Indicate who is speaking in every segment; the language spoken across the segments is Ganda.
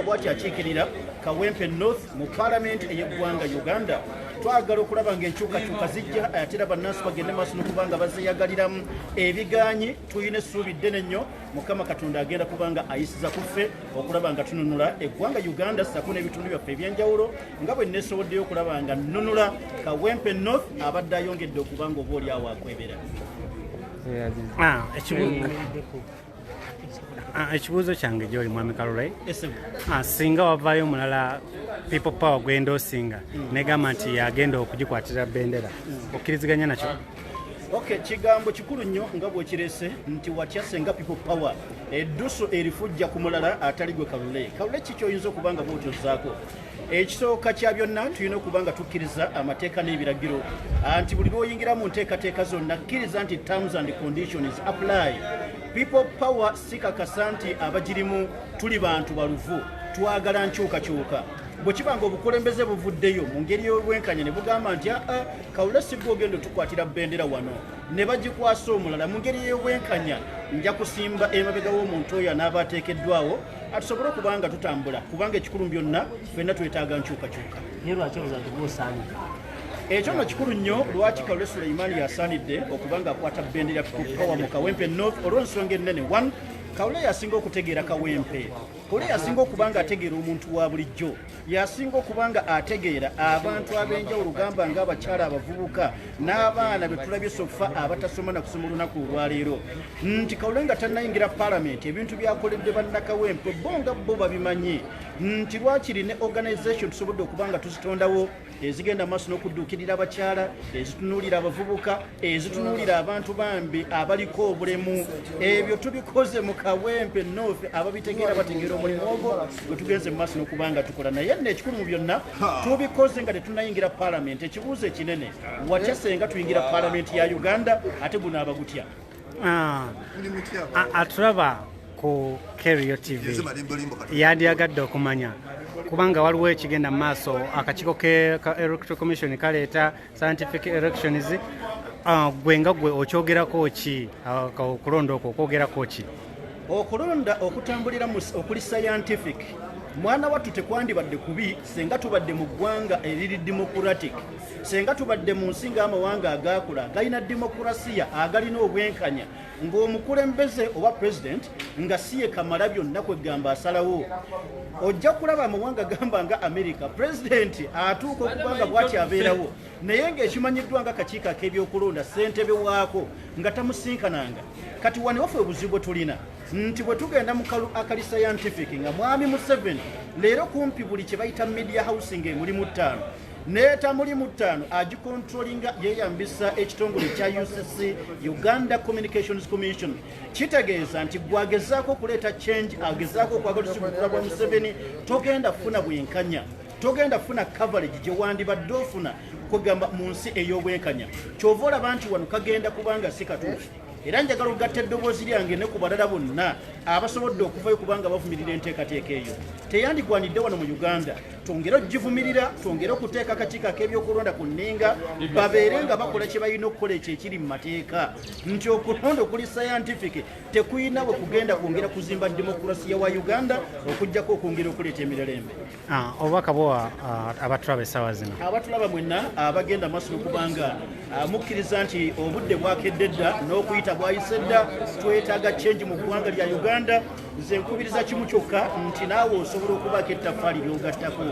Speaker 1: bwati akiikirira Kawempe North mu Parliament ey'eggwanga Uganda. Twagala okulaba ng'enkyukakyuka zijja ate era bannansi bagende maaso n'okubanga bazeeyagaliramu ebigaanyi. Tuyina essuubi ddene nnyo Mukama Katonda agenda kubanga ayisiza ku ffe okulaba nga tununula eggwanga Uganda ssaako n'ebitundu byaffe eby'enjawulo nga bwe neesoboddeyo okulaba nga nunula Kawempe North abadde ayongedde okubanga oba oli awo akwebera.
Speaker 2: Ekibuuzo kyange gy'oli mwami Kalule, singa wavaayo omulala People Power gwenda osinga negamba nti yagenda okugikwatira bendera, okkiriziganya nakyo?
Speaker 1: Okay, kigambo kikulu nnyo nga bw'okirese nti watya senga People Power edduso erifujja ku mulala atali gwe Kalule. Kalule kiki oyinza okubanga bw'otozzaako? Ekisooka kya byonna tulina okubanga tukkiriza amateeka n'ebiragiro nti buli lw'oyingira mu nteekateeka zonna kkiriza nti terms and conditions apply. People Power sikakasa nti abagirimu tuli bantu baluvu, twagala nkyukakyuka. Bwe kibanga obukulembeze buvuddeyo mu ngeri y'obwenkanya ne bugamba nti Kalule si gwe ogenda tukwatira bendera wano, ne bagikwasa omulala mu ngeri y'obwenkanya, nja kusimba emabega w'omuntu oyo anaaba ateekeddwawo atusobole okubanga tutambula, kubanga ekikulu byonna ffenna twetaaga nkyukakyuka. Ekyo nga kikulu nnyo lwaki Kalule Sulaiman yasaanidde okubanga akwata bendera ya People Power mu Kawempe North olw'ensonga ennene. One, Kalule yasinga okutegeera Kawempe. Kalule yasinga okubanga ategeera omuntu wa bulijjo, yasinga okubanga ategeera abantu ab'enjawulo gamba ng'abakyala abavubuka n'abaana be tulabye sofa abatasoma na kusoma olunaku olwaleero. Nti Kalule nga tannayingira Parliament ebintu byakoledde bannakawempe bo nga bo babimanyi nti lwakiri ne organisation tusobodde okubanga tuzitondawo ezigenda maaso n'okudduukirira abakyala, ezitunuulira abavubuka, ezitunuulira abantu bambi abaliko obulemu. Ebyo tubikoze mu Kawempe North, ababitegeera bategeera omulimu ogwo gwe tugenze mu maaso n'okubanga tukola. Naye n'ekikulu mu byonna tubikoze nga tetunnayingira Parliament. Ekibuuzo ekinene, watya senga tuyingira Parliament ya Uganda ate gunaaba gutya?
Speaker 2: Atulaba ku Kerio TV yandiyagadde okumanya kubanga waliwo ekigenda mu maaso akakiiko ka Electoral Commission kaleeta scientific elections. Gwe nga gwe okyogerako ki okulonda okwo okwogerako ki?
Speaker 1: Okulonda okutambulira okuli scientific mwana wattu tekwandibadde kubi senga tubadde mu ggwanga eriri democratic, senga tubadde mu nsi ng'amawanga agaakula galina demokrasiya agalina obwenkanya ng'omukulembeze oba president nga si ye kamala byonna kwegamba asalawo. Ojja kulaba amawanga gamba nga America president atuuka okubanga bw'ati abeerawo naye ng'ekimanyiddwa nga kakiiko ak'ebyokulonda ssentebe waako nga tamusinkananga. Kati wano waffe obuzibu tulina nti bwe tugenda mu kalu akali scientific nga mwami Museveni leero kumpi buli kye bayita media housing emulimu 5 neeta mulimu 5 agikontrolinga yeeyambisa ekitongole kya UCC Uganda Communications Commission. Kitegeeza nti gwagezaako okuleeta change, agezaako okwagalusa obukula bwa Museveni, togenda funa bwenkanya, togenda funa coverage gye wandibadde ofuna kwegamba mu nsi ey'obwenkanya. Kyova olaba nti wano kagenda kubanga si katuufu. Era njagala okugatta eddoboozi lyange ne ku balala bonna abasobodde okuvayo kubanga bavumirira enteekateeka eyo. Teyandigwanidde wano mu Uganda, twongere ogivumirira, twongere okuteeka akakiiko ak'ebyokulonda ku nninga, babeere nga bakola kye balina okukola ekyo ekiri mu mateeka. Nti okulonda okuli scientific tekuyina bwe kugenda kwongera kuzimba demokrasiya wa Uganda okuggyako okwongera okuleeta emirerembe.
Speaker 2: Obubaka bwa abatulaba essaawa zino?
Speaker 1: Abatulaba mwenna abagenda maaso okubanga mukkiriza nti obudde bwakedde dda n'okuyita bwayise dda, twetaaga change mu ggwanga lya Uganda. Nze nkubiriza kimu kyokka nti naawe osobola okubaako ettaffaali ly'ogattako.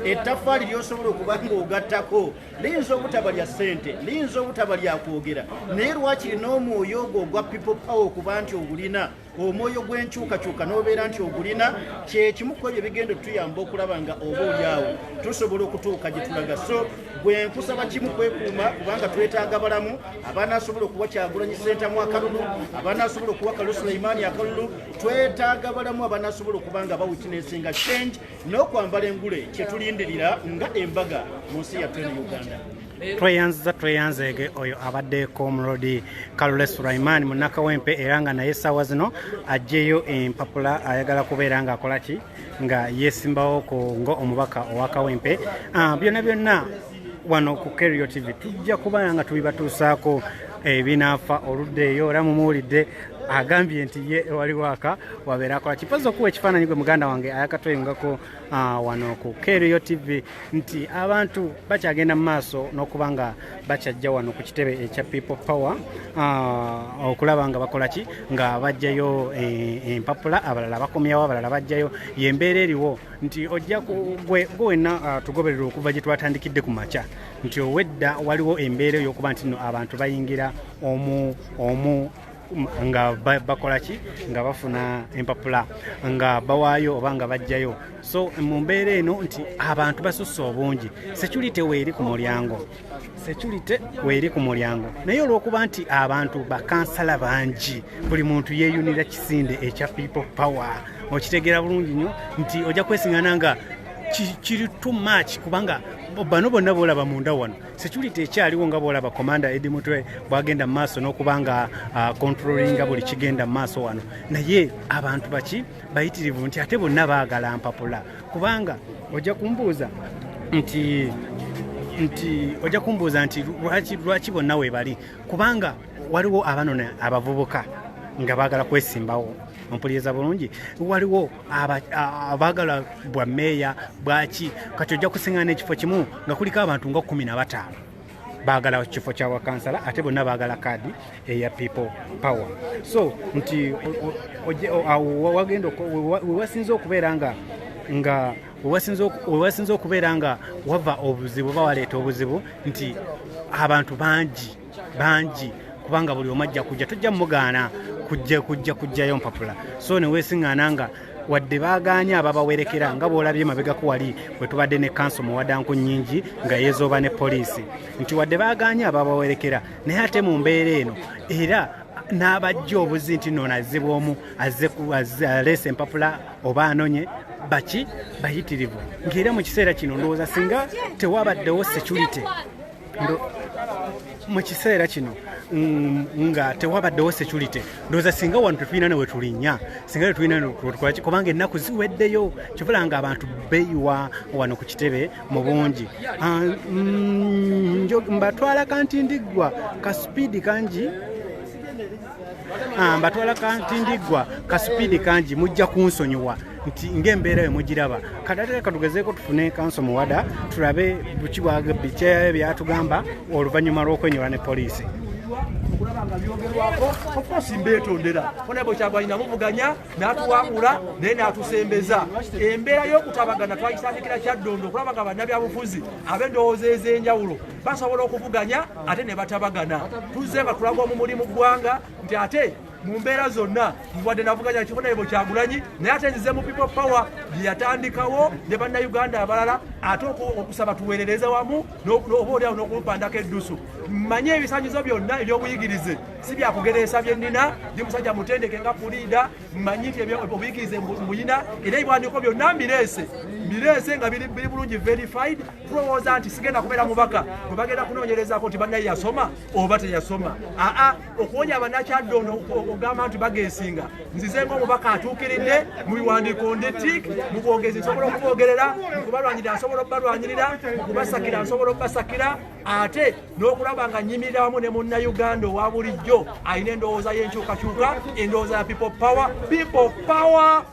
Speaker 1: Ettaffaali ly'osobola okuba ng'ogattako liyinza obutaba lya ssente, liyinza obutaba lya kwogera, naye lwakiri n'omwoyo ogwo ogwa People Power okuba nti ogulina, omwoyo gw'enkyukakyuka n'obeera nti ogulina, kye kimu ku ebyo bigenda tuyamba okulaba nga oba oli awo tusobola okutuuka gye tulaga. So gwe nkusaba kimu kwekuuma kubanga twetaaga balamu abanaasobola okuwa Kyagulanyi Ssentamu akalulu, abanaasobola okuwa Kalule Sulaiman akalulu, twetaaga balamu abanaasobola okubanga bawitnessinga change n'okwambala engule kye tulindirira nga embaga mu nsi yattu eno Uganda.
Speaker 2: Tweyanzege oyo abaddeko omulodi Kalule Sulaiman munnakawempe era nga naye essaawa zino aggyeyo empapula ayagala kubeera ng'akola ki nga yeesimbawo ngo omubaka owa Kawempe. Byonna byonna wano ku Kerio TV tujja kuba nga tubibatuusaako ebinaafa oludda eyo era mumuwulidde agambye nti ye wali waka wabeera akola kipozi okuwa ekifaananyi gwe muganda wange ayakatwengako wano ku KRO TV nti abantu bakyagenda mu maaso n'okuba nga bakyajja wano ku kitebe ekya People Power okulaba nga bakola ki nga bajjayo empapula abalala bakomyawo abalala bajjayo yembeera eriwo nti ojja gwe wenna tugoberera okuva gye twatandikidde ku makya nti owedda waliwo embeera ey'okuba nti no abantu bayingira omu nga bakola ki nga bafuna empapula nga bawaayo oba nga bajjayo so mu mbeera eno nti abantu basusse obungi security weeri ku mulyango naye olw'okuba nti abantu bakansala bangi buli muntu yeeyunira kisinde ekya People Power okitegeera bulungi nnyo nti ojja kwesiŋŋana nga kiri too much kubanga bano bonna boolaba munda wano security ekyaliwo nga boolaba komanda Eddie Mutwe bwagenda mu maaso n'okuba nga controllinga buli kigenda mu maaso wano naye abantu baki bayitirivu nti ate bonna baagala mpapula kubanga ojja kumbuuza nti lwaki bonna we bali kubanga waliwo abanona abavubuka nga baagala kwesimbawo ompuliriza bulungi waliwo abaagala bwa meeya bwaki kati ojja kusiŋŋaana ekifo kimu nga kuliko abantu nga 15 baagala kifo kya wakansala ate bonna baagala kaadi eya People Power so nti wagenda wewasinza okubeera nga wava obuzibu bawaleeta obuzibu nti abantu bangi kubanga buli omu ajja kujja tojja mugaana kujjayo mpapula so ne weesiŋŋaana nga wadde baagaanye ababawerekera nga bw'olabye mabegako wali bwe tubadde ne kanso muwadanku nnyingi nga yeezooba ne poliisi nti wadde baagaanye ababawerekera naye ate mu mbeera eno era n'abajja obuzi nti noono azze bw'omu aleese empapula oba anonye baki bayitirivu ng'era mu kiseera kino ndowooza singa tewabaddewo security mu kiseera kino nga tewabaddewo security ndowooza singa wano tetulina newe tulinnya singa tetulina tukolaki kubanga ennaku ziweddeyo kivula nga abantu beeyiwa wano ku kitebe mu bungi mbatwala kantindiggwa kasupiidi kangi kasupiidi kangi mujja kunsonyiwa nti ng'embeera yo mugiraba kadate katugezeeko tufune kanso muwada tulabe biki byatugamba oluvannyuma lw'okwenyola ne poliisi
Speaker 3: okulabanga byogerwako okosi mbeetondera onabo Kyagulanyi namuvuganya n'atuwangula naye n'atusembeza embeera y'okutabagana twayisandikira Kyaddondo okulaba nga bannabyabufuzi ab'endowooza ez'enjawulo basobola okuvuganya ate ne batabagana tuzze nga tulaga omumuli mu ggwanga nti ate mu mbeera zonna wadde navuganya Honorable Kyagulanyi naye ate nzize mu People Power byeyatandikawo ne bannayuganda abalala ate okusaba tuweerereze wamu obaolyawo n'okumupandako eddusu mmanye ebisanyizo byonna eby'obuyigirize si byakugereesa bye nnina ndi musajja mutendeke nga puliida mmanyi nti obuyigirize mbuyina era ebiwandiiko byonna mbireese nga biri bulungi verified tulowooza nti sigenda kubeera mubaka bwe bagenda kunoonyerezaako nti bannaye yasoma oba teyasoma okuwonya abannakyaddondo ogamba nti bageesinga nzize ng'omubaka atuukiridde mu biwandiiko nditik mu bwogezi nsobola okuboogerera mu kubalwanyirira nsobola okubalwanyirira mu kubasakira nsobola okubasakira ate n'okulaba nga nnyimirira wamu ne munnayuganda owa bulijjo alina endowooza y'enkyukakyuka endowooza ya People Power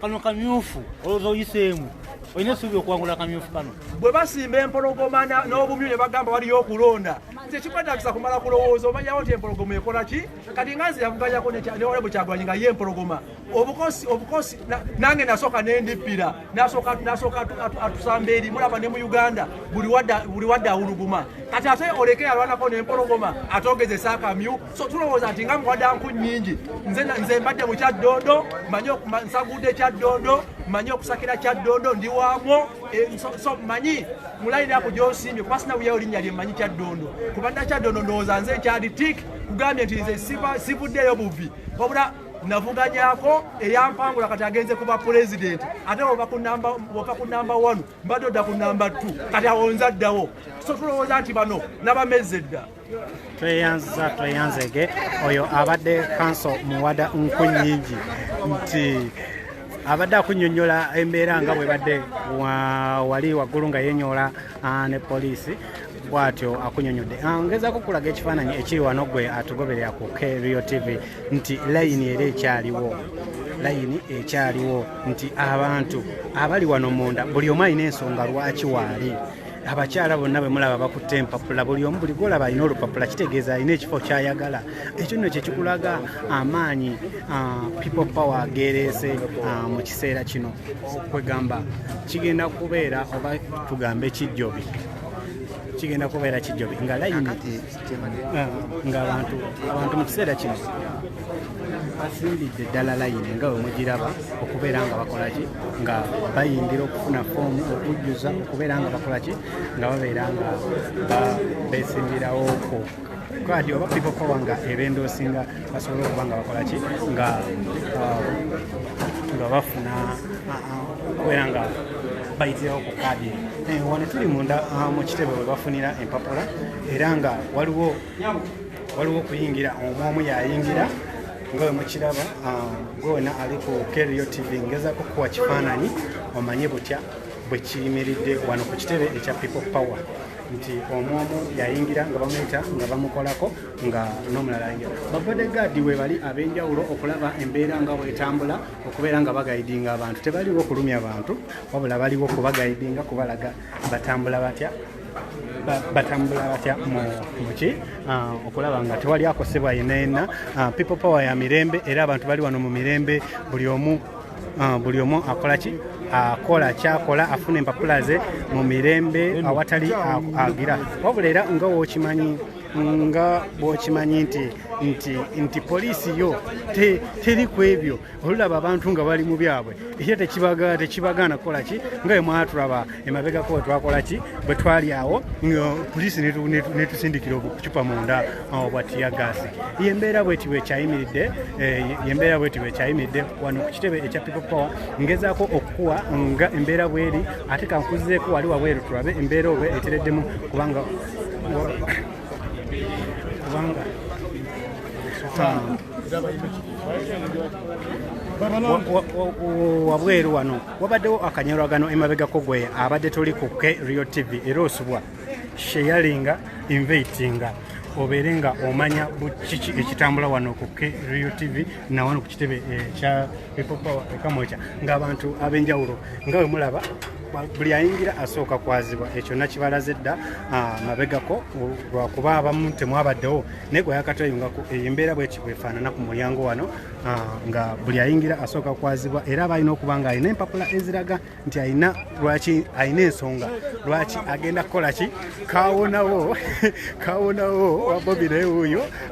Speaker 4: kano kamyufu olowooza oyiseemu olina essuubi okuwangula akamyufu kano
Speaker 3: bwe basimba empologoma n'obumyu ne bagamba waliyo okulonda nti kikwetagisa kumala kulowooza omanyawo nti empologoma ekola ki kati nga nze yavuganyako ne Honorable Kyagulanyi nga ye empologoma obukosi nange nasooka nendippira nasooka atusamba eri mulaba ne mu Uganda buli wadde awuluguma kati ate oleke yalwanako n'empologoma atogezesa akamyu so tulowooza nti nga muwadanku nnyingi nze mbadde mu Kyaddondo nsagudde Kyaddondo mmanyi okusakira Kyaddondo ndi waamwo so mmanyi mulayira ku gyosimbye kuba sinabuyayo linnya lye mmanyi Kyaddondo kubadda Kyaddondo ndowooza nze nkyali tik kugambye nti nze sivuddeyo buvi wabula navuganyako eyampangula kati agenze kuba pulezidenti ate wova ku namba 1 mbadde odda ku namba 2 kati awonza addawo so tulowooza nti bano nabamezze edda
Speaker 2: tweyanzege oyo abadde kanso muwada nkunyingi nti abadde akunnyonnyola embeera nga bwe badde wali waggulu nga yenyola ne poliisi bw'atyo akunyonyodde. Ngezaako okulaga ekifaananyi ekiri wano gwe atugoberera ku Rio TV nti layini era ekyaliwo nti abantu abali wano munda buli omu alina ensonga lwaki waali. Abakyala bonna bwe mulaba bakutte empapula, buli omu buli gwolaba alina olupapula kitegeeza alina ekifo kyayagala. Ekyo nno kye kikulaga amaanyi people power gereese mu kiseera kino kwegamba kigenda kubeera oba tugambe kijjobi nga layini nga abantu mu kiseera kino basimbidde ddala layini nga bwe mugiraba okubeera nga bakolaki nga bayingira okufuna foomu okujjuza okubeera nga bakolaki nga babeera nga beesimbirawo ku kadi oba people power nga ebendoosinga basobole okuba nga bakolaki nga bafuna okubeera nga bayitirawo ku kadi. Wano tuli munda mu kitebe we bafunira empapula era nga waliwo okuyingira omu yayingira nga bwe mukiraba gwena ali ku Rio TV ngezaako kuwa kifaananyi omanye butya bwe kiyimiridde wano ku kitebe ekya people power nti omwomu yayingira nga bamuyita nga bamukolako nga n'omulala ayingira. Babodegaadi we bali ab'enjawulo okulaba embeera nga bwetambula okubeera nga bagayidinga abantu. Tebaliwo okulumya abantu wabula baliwo okubagayidinga kubalaga batambula batya muki okulaba nga tewali akosebwa yenna. People power ya mirembe era abantu bali wano mu mirembe buli omu akolaki akola kyakola afuna empapula ze mu mirembe awatali agira wabula era nga bw'okimanyi nti poliisi yo teri ku ebyo olulaba abantu nga bali mu byabwe era tekibagaana kukolaki nga bwe mwatulaba emabegako bwe twakolaki bwe twali awo poliisi netusindikira obucupa munda bwa tiyagaasi. Yembeera bweti bwekyayimiridde wano ku kitebe ekya people power ngezaako okukuwa nga embeera bweri ate kankuzizeeko wali wabweru tulabe embeera obwe etereddemu kubanga wabweru wano wabaddewo akanyolwagano emabegako gwe abadde tuli ku Rio TV era osubwa sharinga invitinga obeere nga omanya kiki ekitambula wano ku Rio TV na wano ku kitebe ekya people power ekamwekya ng'abantu ab'enjawulo nga bwe mulaba buli ayingira asooka kwazibwa. Ekyo nakibalaze dda mabegako lwakuba abamu temwabaddewo naye gwe yakatoyungako embeera bwefaanana ku mulyango wano nga buli ayingira asooka kwazibwa era aba alina okuba nga alina empapula eziraga nti alina ensonga lwaki agenda kukolaki kawonawo wabobi naye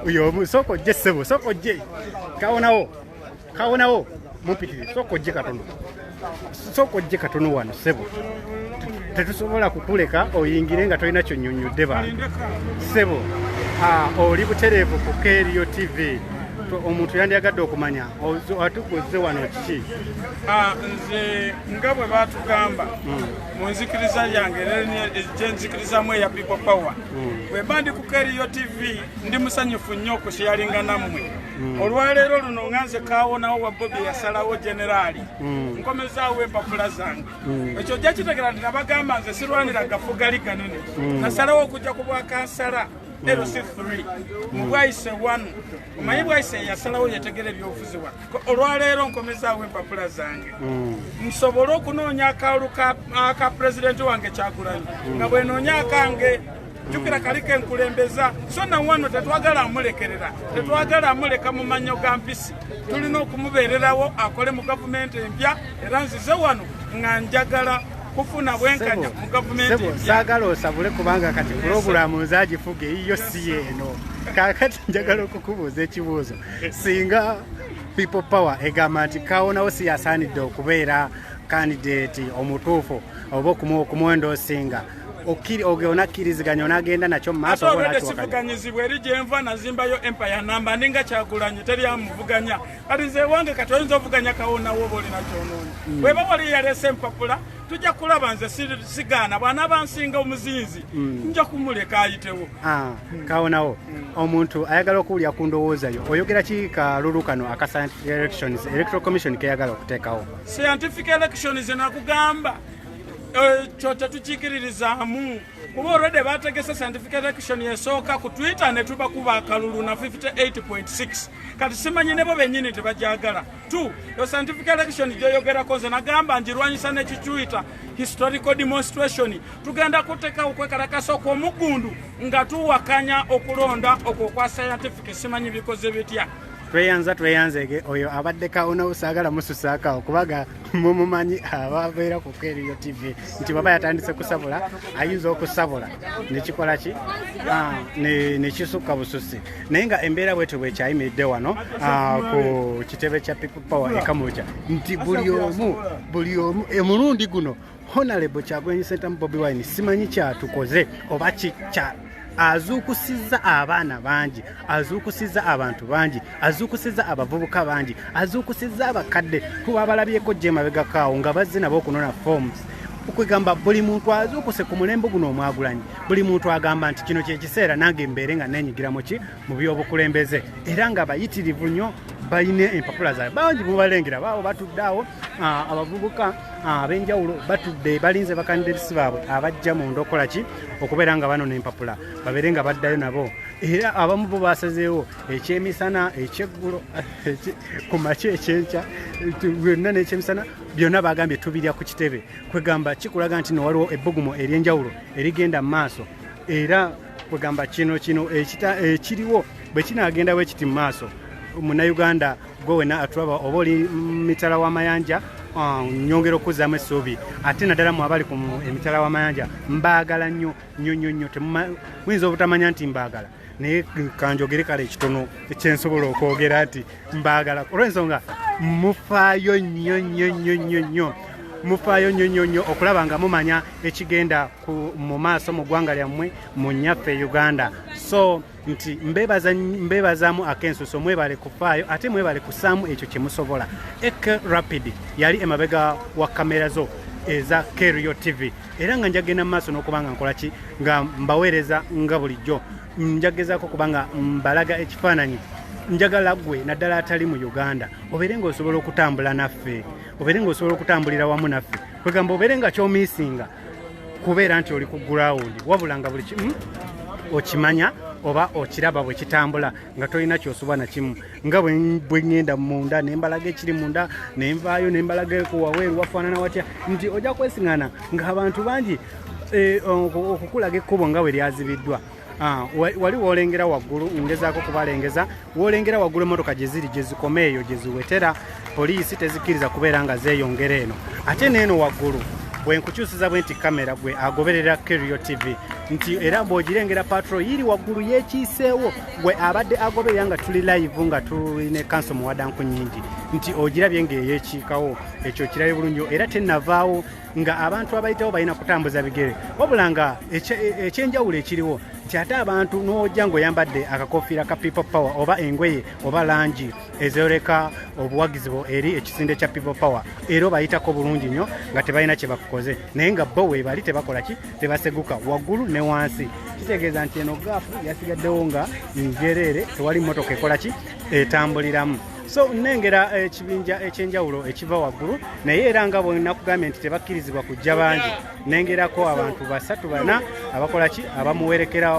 Speaker 2: oyo omu sooka ojje ssebo sooka ojje kawonawo mumpitire sooka ojje katono wano ssebo tetusobola kukuleka oyingire nga tolina kyonnyonnyodde bantu ssebo oli butereevu ku Rio TV omuntu yandiyagadde okumanya atukuze wano kiki
Speaker 5: nze nga bwe batugamba mu nzikiriza yange gyenzikirizamu eya people power bwe bandi ku Rio TV ndi musanyufu nnyo okusharinga nammwe. Olwaleero luno nganze kawonawo wa Bobi yasalawo generali nkomezaawo empapula zange ekyo jja kitegera nti nabagamba nze sirwanira gafugali kanene nasalawo okujja ku bwakansala LC3 mu bwayise 1 omanyi bwayise yasalawo yetegera ebyobufuzi bwa olwaleero nkomezaawo empapula zange nsobole okunoonya akalulu ka pulezidenti wange Kyagulanyi nga bwenoonya akange jukira kalike nkulembeza so na wano tetwagala amulekerera tetwagala amuleka mu manyo ga mpisi tulina okumubeererawo akole mu gavumenti empya era nzize wano nga njagala kufuna bwenkanya mu gavumenti empya.
Speaker 2: Saagala osabule kubanga kati pulogulaamu nzaagifuga eyiyo si yeeno kakati njagala okukubuuza ekibuuzo singa people power egamba nti kawonawo si yasaanidde okubeera kandidate omutuufu oba okumwendoosinga onakkiriziganya onagenda nakyo mu maaso
Speaker 5: sivuganyizibwa eri gyenva nazimbayo empire namba ninga Kyagulanyi teryamuvuganya kati nze wange kati oyinza ovuganya kawonawo oba olina kyonoonyi bweba wali yalese empapula tujja kulaba nze sigaana bw'anaaba nsinga omuzinzi nja kumuleka ayitewo.
Speaker 2: Kawonawo omuntu ayagala okuwulira ku ndowoozayo oyogera ki kalulu kano aka scientific elections electoral commission keyagala okuteekawo?
Speaker 5: Scientific elections nakugamba ekyo tetukiikiririzaamu kuba olwedde bategese scientific election esooka ku Twitter ne tuba kuba akalulu na 58.6 kati simanyi nebo bennyini tebajagala 2 yo scientific election gyoyogerako nze nagamba njirwanyisa nekituyita historical demonstration tugenda kuteeka okwekalakasa okw'omugundu nga tuwakanya okulonda okwo kwa scientific simanyi bikoze bitya
Speaker 2: tweyanzege oyo abadde kawuna usagala mususaka okubaga mumumanyi ababeera ku Kerio TV nti baba yatandise kusabula ayinza okusabula nekikola ki nekisukka bususi naye nga embeera bwetu bwekyayimiridde wano ku kitebe kya People Power ekamuja nti buli omu emulundi guno Honorable Kyagulanyi Ssentamu Bobi Wine simanyi kyatukoze oba kikya azuukusizza abaana bangi azuukusizza abantu bangi azuukusizza abavubuka bangi azuukusizza abakadde kuba balabyeko gye mabegakaawo nga bazze nabo okunona forms okwegamba buli muntu azuukuse ku mulembe guno omwagulanyi buli muntu agamba nti kino kyekiseera nange mbeere nga neenyigira mu byobukulembeze era nga bayitirivu nnyo balina empapula zaabwe bangi mubalengera baawo batudde awo abavubuka ab'enjawulo batudde balinze bakandidates baabwe abajja mu ndokola ki okubeera nga banona empapula babeere nga baddayo nabo era abamu bo basazeewo ekyemisana ekyeggulo ku makya ekyenkya byonna n'ekyemisana byonna bagambye tubirya ku kitebe kwegamba kikulaga nti waliwo ebbugumu ery'enjawulo erigenda mu maaso era kwegamba kino ekiriwo bwe kinaagenda bwe kiti mu maaso Munnayuganda gwe wena atulaba oba oli mitala w'amayanja nyongera okuzzaamu essuubi ate naddala mu abali ku emitala w'amayanja mbaagala nnyo muyinza obutamanya nti mbaagala naye kanjogere kale ekitono ekyensobola okwogera nti mbaagala olw'ensonga mufaayo nnyo mufaayo nnyo okulaba nga mumanya ekigenda mu maaso mu ggwanga lyammwe mu nnyaffe Uganda so nti mbebazaamu ak'ensuso mwebale kufaayo ate mwebale kusaamu ekyo kye musobola Ek Rapid yali emabega wa kamera zo eza Kerio TV era nga njagenda mu maaso n'okubanga nkola ki nga mbaweereza nga bulijjo njagezaako kubanga mbalaga ekifaananyi njagala gwe naddala atali mu Uganda obeere ng'osobola okutambula naffe obeere ng'osobola okutambulira wamu naffe kwegamba obeere nga kyomiisinga kubeera nti oli ku gurawundi wabula nga buli kimu okimanya oba okiraba bwe kitambula nga tolina kyosoba na kimu nga bwe ngenda munda nembalaga ekiri munda nenvaayo nembalaga waweeru wafaanana watya nti ojja kwesiŋŋana ng'abantu bangi okukulaga ekkubo nga bwe lyazibiddwa wali wolengera waggulu ngezaako kubalengeza wolengera waggulu emmotoka gye ziri gye zikoma eyo gye ziwetera poliisi tezikkiriza kubeera nga zeeyongera eno ate n'eno waggulu bwe nkukyusiza bwe nti kamera gwe agoberera Kerio TV nti era bw'ogirengera patrol yiri waggulu yeekiiseewo gwe abadde agoberera nga tuli live nga tulina kanso muwadanku nyingi nti ogirabye ng'eyeekiikawo ekyo kirabe bulungi era tennavaawo nga abantu abayitawo balina kutambuza bigere wabula nga ekyenjawulo ekiriwo nti ate abantu n'ojja ng'oyambadde akakofiira ka People Power oba engoye oba langi ezooleka obuwagizi eri ekisinde kya People Power era obayitako bulungi nnyo nga tebalina kye bakukoze naye nga bo weebali tebakola ki tebaseguka waggulu ne wansi kitegeeza nti eno gaafu yasigaddewo nga njereere tewali mmotoka ekola ki etambuliramu so nnengera ekibinja ekyenjawulo ekiva waggulu naye era nga bwenakugambye nti tebakkirizibwa kujja bangi nengerako abantu 3-4 abakola ki abamuwerekera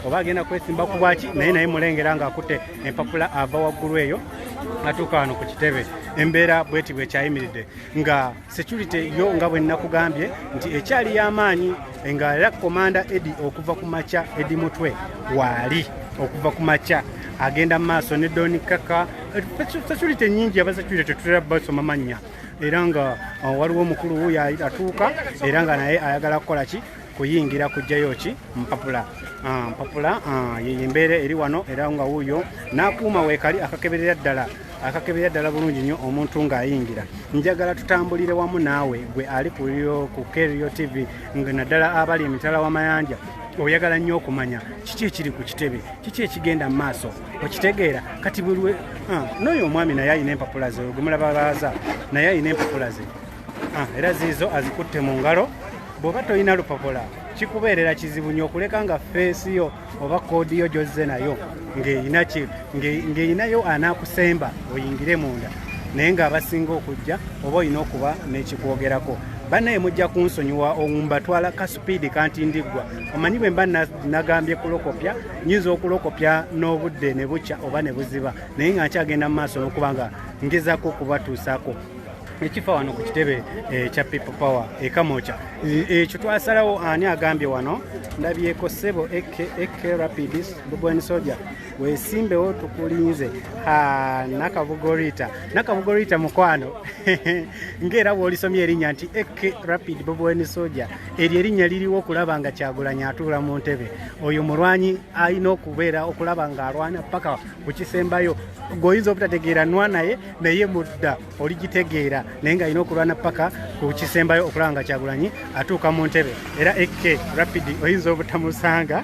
Speaker 2: oba agenda kwesimba ku bwaki naye mulengera ng'akutte empapula ava waggulu eyo atuuka wano ku kitebe embeera bweti bwekyayimiridde nga security yo nga bwe nakugambye nti ekyali y'amaanyi nga era komanda Edi okuva ku makya Edi Mutwe waali okuva ku makya agenda mu maaso ne Doni Kaka security nyingi abasecurity tetutera basoma mannya era nga waliwo omukulu wuyo atuuka era nga naye ayagala kukola ki kuyingira kujjayo ki mpapula yembeere eri wano era nga wuyo n'akuuma weekali akakeberera ddala bulungi nnyo omuntu ng'ayingira njagala tutambulire wamu naawe gwe ali ku Kerio TV nga naddala abali emitala w'amayanja oyagala nnyo okumanya kiki ekiri ku kitebe kiki ekigenda mu maaso okitegeera kati bulwe n'oyo omwami naye ayina empapula ze gwemulaba baaza naye ayina empapula ze era ziizo azikutte mu ngalo bw'oba tolina lupapula kikubeerera kizibu nnyo okuleka nga feesi yo oba koodi yo gy'ozze nayo ng'erinayo anaakusemba oyingire munda naye ng'abasinga okujja oba olina okuba n'ekikwogerako bannaye mujja kunsonyiwa ombatwala ka supiidi kantindiggwa omanyi bwe mba nagambye kulokopya nyinza okulokopya n'obudde ne bukya oba ne buziba naye nga nkyagenda mu maaso n'okuba nga ngezaako okubatuusaako ekifa wano ku kitebe kya People Power Kamwokya. Ekyo twasalawo ani agambye wano ndabyeko ssebo Eke Rapidis Bobweni Soja weesimbewo tukulinze nakavugorita mukwano ng'era bw'olisomye erinnya nti Eke Rapid Bobweni Soja eryo erinnya liriwo okulaba nga Kyagulanyi atuula mu ntebe. Oyo mulwanyi alina okubeera okulaba ng'alwana paka ku kisembayo goyinza obutategeera nwa naye mudda oligitegeera naye nga alina okulwana paka ku kisembayo okulaba nga Kyagulanyi atuuka mu ntebe. Era Eke Rapid oyinza obutamusanga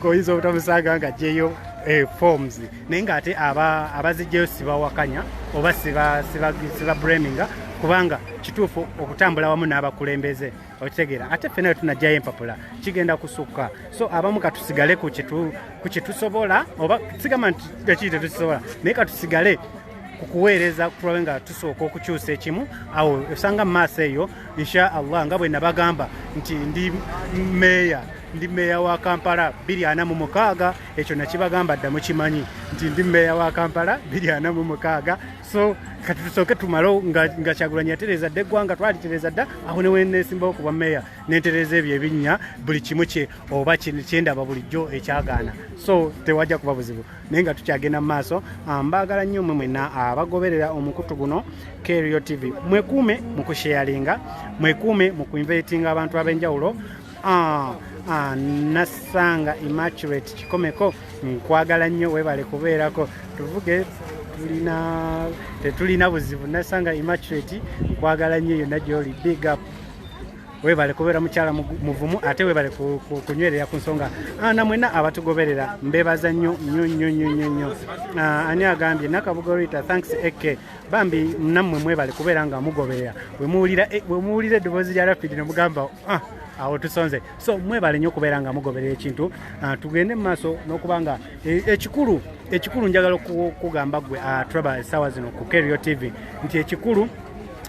Speaker 2: oyinza obutamusanga nga gyeyo forms naye ng'ate abazijjayo sibawakanya oba siba braminga kubanga kituufu okutambula wamu n'abakulembeze okitegeera. Ate ffe nayo tunajjayo empapula kigenda kusukka, so abamu katusigale ku kyetusobola oba sigamba nti ekiri tetukisobola naye katusigale kukuweereza kulabe nga tusooka okukyusa ekimu awo osanga mu maaso eyo insha Allah nga bwe nabagamba nti ndi meeya wa Kampala 246 ekyo nakibagamba dda mukimanyi nti ndi meeya wa Kampala 246 so kati tusooke tumalo nga Kyagulanyi yatereza dda eggwanga twalitereza dda awo newe neesimbawo kuba meeya nentereza ebyo ebinnya buli kimu kye oba kyendaba bulijjo ekyagaana so tewajja kuba buzibu naye nga tukyagenda mu maaso. Mbaagala nnyo mmwe mwenna abagoberera omukutu guno Kerio TV mwekuume mu kusharinga mwekuume mu kuinvitinga abantu ab'enjawulo. Nasanga Immaculate Kikomeko nkwagala nnyo webale kubeerako tuvuge tetulina buzibu. Nasanga Immaculate nkwagala nnyo yonna gy'oli big up webale kubeera mukyala muvumu ate webale kunywerera ku nsonga namwena abatugoberera mbebaza nnyo ani agambye nakavugorita thanks Eke bambi nammwe mwebale kubeera nga mugoberera bwe muwulira eddoboozi lya Rapid ne mugamba awo tusonze so mwebale nnyo okubeera nga mugoberera ekintu tugende mu maaso n'okuba nga ekikulu njagala okugamba gwe Traba essaawa zino ku Kerio TV nti ekikulu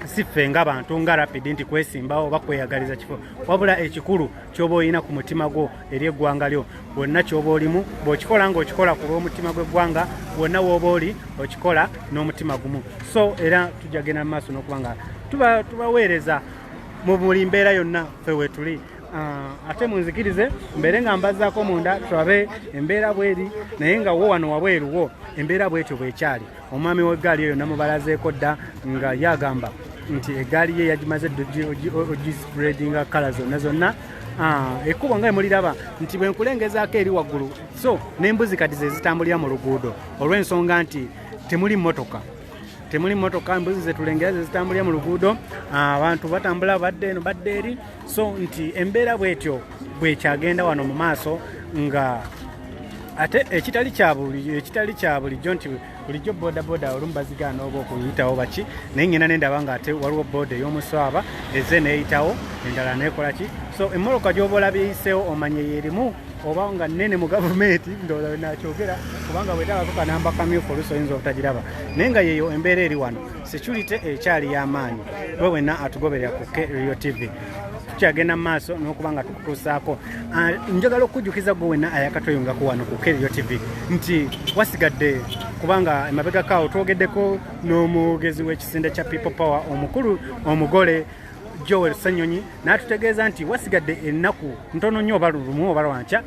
Speaker 2: siffe ng'abantu nga Rapid nti kwesimbawo oba kweyagaliza kifo wabula ekikulu ky'oba olina ku mutima gwo eri eggwanga lyo bwonna ky'oba olimu bw'okikola ng'okikola ku lw'omutima gw'eggwanga bwonna w'oba oli okikola n'omutima gumu. So era tujagenda mu maaso n'okuba nga tubaweereza mu buli mbeera yonna ffe wetuli. Ate munzikirize mbeere nga mbazaako munda tulabe embeera bweri naye nga wo wano wabweruwo embeera bwetyo bwekyali. Omwami w'eggaali eyo namubalazeeko dda nga yagamba nti eggaali ye yagimaze ogispreadinga kala zonna ekkubo nga emuliraba nti bwe nkulengezaako eri waggulu so n'embuzi kati ze zitambulira mu luguudo olw'ensonga nti temuli mmotoka embuzi zetulengera zezitambulira mu luguudo abantu batambula badde eno badde eri so nti embeera bwetyo bwekyagenda wano mu maaso nga ate ekitali kya bulijjo nti bulijjo bodaboda olumu bazigaana oba okuyitawo baki naye ngenda nendaba nga ate waliwo boda ey'omuswaba eze neeyitawo endala neekola ki so emmoloka gy'oba olabyeyiseewo omanye yeerimu oba nga nnene mu gavumenti ndowooza nakyogera kubanga bwetaba kukanamba kamyufu oluusi oyinza obutagiraba naye nga yeeyo embeera eri wano security ekyali y'amaanyi bwe wenna atugoberera ku Kerio TV tukyagenda mu maaso n'okuba nga tukutuusaako. Njagala okujjukiza gwe wenna ayakatweyungako wano ku Kerio TV nti wasigadde kubanga emabega kaawo twogeddeko n'omwogezi w'ekisinde kya People Power omukulu omugole Joel Sanyonyi n'atutegeeza nti wasigadde ennaku ntono nnyo oba lumu oba lwankya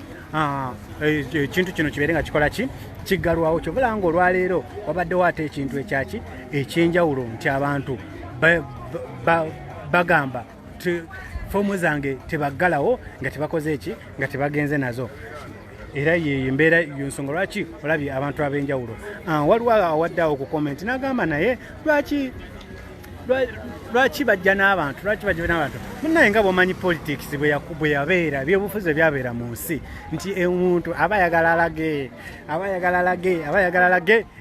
Speaker 2: ekintu kino kibeere nga kikola ki kiggalwawo kyobula nga olwaleero wabaddewo ate ekintu ekyaki ekyenjawulo nti abantu bagamba foomu zange tebaggalawo nga tebakoze eki nga tebagenze nazo era yeyo embeera yonsonga lwaki olabye abantu ab'enjawulo waliwo awaddeawo ku komenti n'agamba naye lwaki bajja n'abantu munaye nga bw'omanyi politics bwe yabeera ebyobufuzi byabeera mu nsi nti omuntu aba ayagala alage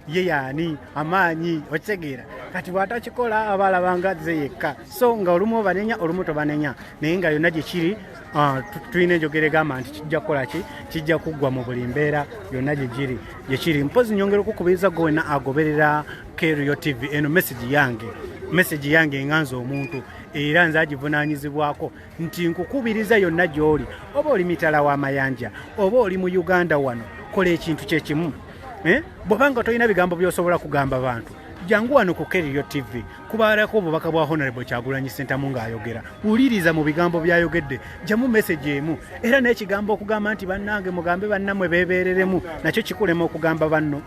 Speaker 2: ye yaani amaanyi okitegeera kati bw'atakikola aba alabanga ze yekka so nga olumu obanenya olumu tobanenya naye nga yonna gye kiri tulina enjogera egamba nti kijja kukola ki kijja kuggwa mu buli mbeera yonna gye kiri mpozi nyongera okukubiriza gwe wenna agoberera Kerio TV eno message yange message yange enganza omuntu era nze agivunaanyizibwako nti nkukubiriza yonna gy'oli oba oli mitala w'amayanja oba oli mu Uganda wano kola ekintu kyekimu bw'obanga tolina bigambo by'osobola kugamba bantu jangu wano ku Kerio TV kubalako obubaka bwa Honorable Kyagulanyi Ssentamu ng'ayogera wuliriza mu bigambo by'ayogedde jamu message emu era n'ekigambo okugamba nti bannange mugambe bannammwe beebeereremu nakyo kikulema okugamba banno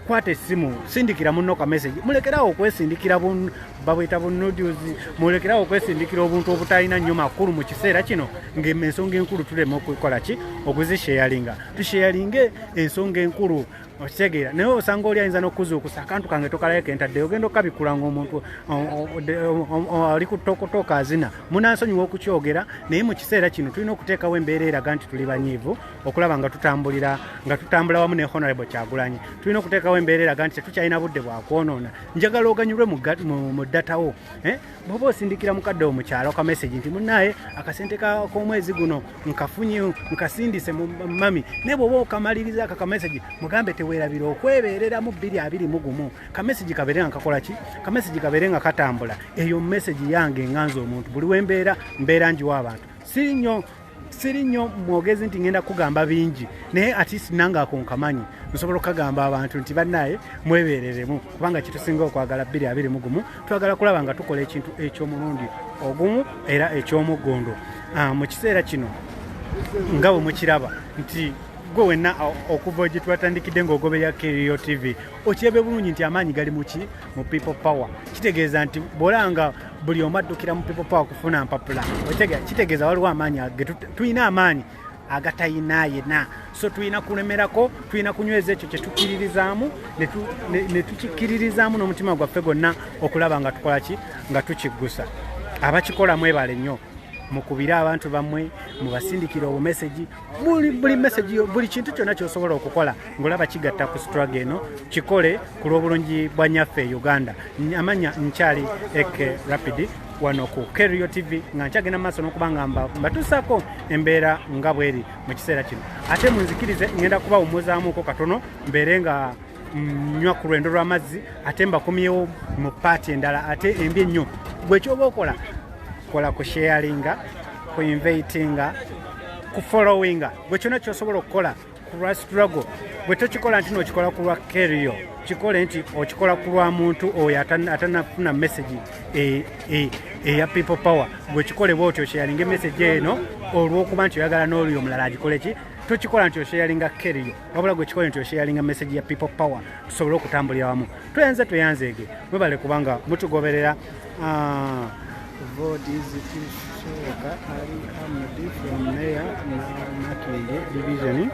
Speaker 2: kwata essimu sindikira munno ka message mulekerawo okwesindikira babweta bunudios mulekerawo okwesindikira obuntu obutalina nnyo makulu mu kiseera kino ng'ensonga enkulu tulema okukola ki okuzisharinga tusharinge ensonga enkulu okitegeera naye osanga oli ayinza n'okuzuukusa akantu kange tokalabeka entadde ogenda okabikula ng'omuntu ali ku tokotoka azina munansonyiwa okukyogera naye mu kiseera kino tulina okuteekawo embeera eraga nti tuli banyiivu okulaba nga tutambula wamu ne Honorable Kyagulanyi tulina okuteekawo embeera eraga nti tetukyalina budde bwa kwonoona njagala oganyulwe mu ddatawo bw'oba osindikira mukadde wo mu kyalo ka message nti munnaye akasente k'omwezi guno nkafunye nkasindise mu mami naye bw'oba okamaliriza aka ka message mugambe teweerabira okwebeereramu 221 ka message kabeere nga kakola ki ka message kabeere nga katambula eyo message yange enganza omuntu buli wembeera njiwa abantu siri nnyo mwogezi nti ngenda kugamba bingi naye atisi nange akonkamanyi nsobola okukagamba abantu nti bannaye mwebeereremu kubanga kitusinga okwagala 221 twagala kulaba nga tukola ekintu eky'omulundi ogumu era eky'omuggondo mu kiseera kino nga bwe mukiraba nti gwe wenna okuva gye twatandikidde ng'ogoberera Kerio TV okyebe bulungi nti amaanyi gali mu People Power kitegeeza nti bw'olanga buli omu addukira mu People Power kufuna mpapula kitegeeza waliwo amaanyi tulina amaanyi agatayina yena so tulina kulemerako tulina kunyweza ekyo kyetukkiririzaamu ne tukikkiririzaamu n'omutima gwaffe gwonna okulaba nga tukola ki nga tukiggusa abakikola mwebale nnyo mukubira abantu bammwe mubasindikira obumesagi buli message buli kintu kyonna kyosobola okukola ng'olaba kigatta ku struggle eno kikole ku lw'obulungi bwa nyaffe e Uganda amanya nkyali Eke Rapid wano ku Kerio TV nga nkyagenda maaso n'okuba nga mbatuusako embeera nga bweri mu kiseera kino ate munzikirize ngenda kubawummuzaamuko katono mbeere nga nywa ku lwendo lw'amazzi ate mbakumyewo mu paati endala ate embi ennyo gwe kyoba okola kola ku sharinga ku invitinga ku followinga gwe kyonna kyosobola okukola ku lwa struggle bwe tokikola nti n'okikola ku lwa Kerio kikole nti okikola ku lwa muntu oyo atanafuna message eya People Power gwe kikole bw'otyo sharinga message eno olw'okuba nti oyagala n'oli omulala agikole ki tokikola nti osharinga Kerio wabula gwe kikole nti osharinga message ya People Power tusobole okutambulira wamu tweyanzeege mwebale kubanga mutugoberera vote is Kishoka Ali Hamdi from Mayor Makinde Division.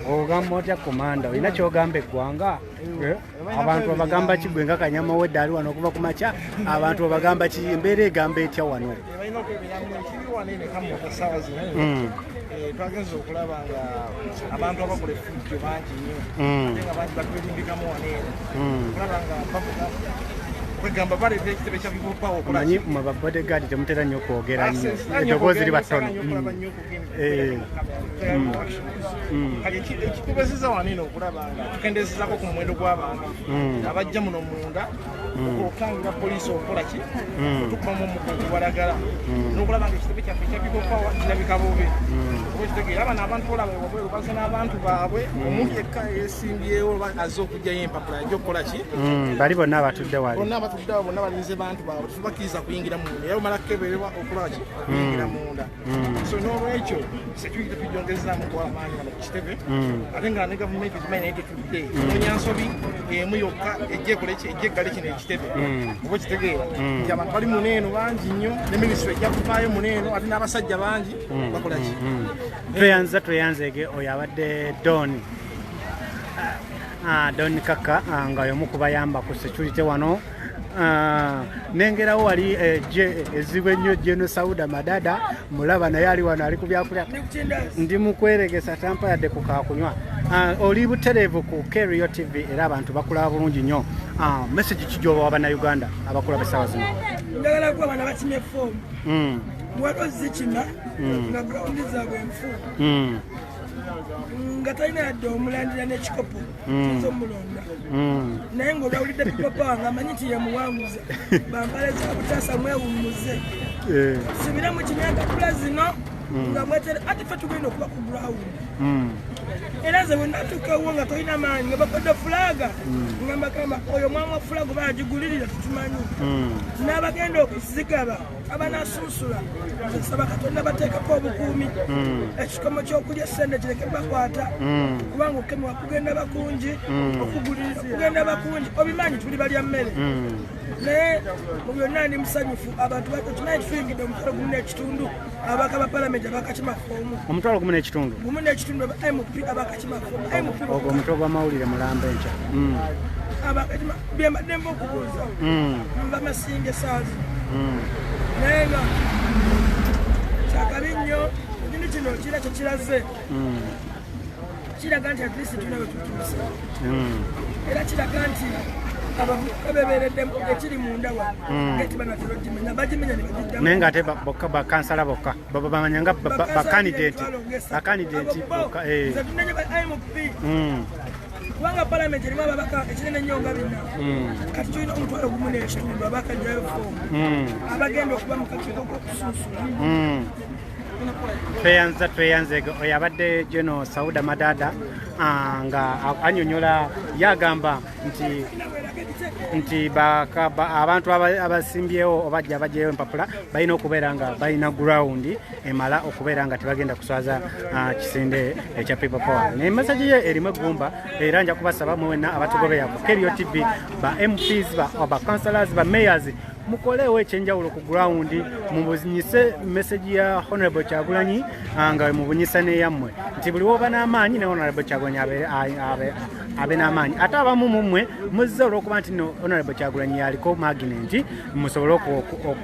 Speaker 2: Ogamba otya komanda olina kyogamba eggwanga abantu babagamba ki gwe nga Kanyama wedde ali wano okuva ku makya abantu babagamba ki embeera egamba etya wano
Speaker 6: twagenza okulaba nga abantu abakola effujjo bangi nnyo ate nga bangi batwerimbikamu waneera okulaba nga bavuga kwegamba baleeta ekitebe kya People Power
Speaker 2: omanyi mwe babodegaadi temutera nnyo kwogera nnyo eddoboozi liba ttono
Speaker 6: kati ekikubesiza wanino okulaba nga tukendezezako ku muwendo gw'abantu abajja muno munda okutangira poliisi okukola ki okutukumamu omukugu balagala n'okulaba nga ekitebe kyaffe kya People Power kirabika bubi oba kitegeera abana abantu olaba wabweru baze n'abantu baabwe omuntu yekka yeesimbyewo azze okugyayo empapula ajja okukola ki
Speaker 2: bali bonna abatudde wali
Speaker 6: tuddawo bonna balinze bantu baabwe tetubakkiriza kuyingira munda era omala kukebererwa okulaba ki kuyingira munda so n'olwekyo security tugyongezaamu kwamaanyi wano ku kitebe ate nga ne gavumenti ekimanyi naye tetudde noonya nsobi emu yokka ejjeekole ki ejjeeggale kino ekitebe oba kitegeera nti abantu bali muneeno bangi nnyo ne minisitule ejja kuvaayo muneeno ate n'abasajja bangi bakola ki
Speaker 2: tweyanzeege oyo abadde Don Kaka nga y'omu kubayamba ku security wano nengerawo wali ezibu ennyo Jeno Sauda Madada mulaba naye ali wano ali ku byakulya ndi mukweregesa tampa yadde ku kakunywa oli butereevu ku Kerio TV era abantu bakulaba bulungi nnyo message kijoba wabannayuganda abakulaba essaawa zino
Speaker 7: njagala kuba bana bakimye foomu bwado zikima nga ground zaabwe enfu nga talina yadde omulandira n'ekikopo ky'omulonda naye ng'olwawulidde papa wange amanyi nti ye muwanguza bampale za butaasa mwewummuze sibira mu kinyagapula zino nga mwetere ati ffe tugenda okuba ku ground era nze bwe natuukawo nga tolina maanyi nga bakodde fulaga nga mbagamba oyo mwama fulaga oba agigulirira tutumanyi n'abagenda okuzigaba abanasunsula nsaba Katonda bateekako obukuumi ekikomo ky'okulya essente kireke bakwata kubanga okemwa kugenda bakungi okugulirira kugenda bakungi obimanyi tuli balya mmere naye mu byonna ndi musanyufu abantu tonight tuyingidde omutwalo gumu n'ekitundu abaka ba palamenti abakakima foomu
Speaker 2: omutwalo gumu n'ekitundu
Speaker 7: MP abakakima foomu
Speaker 2: ogwo omutwe gw'amawulire mulamba enkya
Speaker 7: abakakima byembadde mba okubuuza nva masinga esaazi naye nga kyakabi nnyo ekintu kino kira kyekiraze kiraga nti atlist tunawe tutuuse era kiraga nti abavubuka bebeeredde ekiri munda wa eti banatera okimenya bagimenya ne bagiddamu
Speaker 2: naye nga ate bakansala bokka bamanya nga bakandidati bokka
Speaker 7: nze tunenye ba IMP kubanga palamenti erimu ababaka ekinene nnyo nga bina kati tulina omutwalo gumu n'ekitundu abaka njayo foomu abagenda okuba mu kakiiko k'okusunsula
Speaker 2: tweyanzege oyo abadde Jeno Sauda Madada nga anyonyola yagamba nti abantu abasimbyewo obajja abajjayo empapula balina okubeera nga balina ground emala okubeera nga tebagenda kuswaza kisinde ekya People Power naye message ye erimu eggumba era nja kubasaba mwenna abatugoberera ku Kerio TV ba MPs ba councillors ba mayors mukolewo ekyenjawulo ku ground mubunyise message ya Honorable Kyagulanyi nga mubunyisa neyammwe nti buli woba n'amaanyi ne Honorable Kyagulanyi abe n'amaanyi ate abamu mumwe muzze olw'okuba nti no Honorable Kyagulanyi yaliko magnet musobole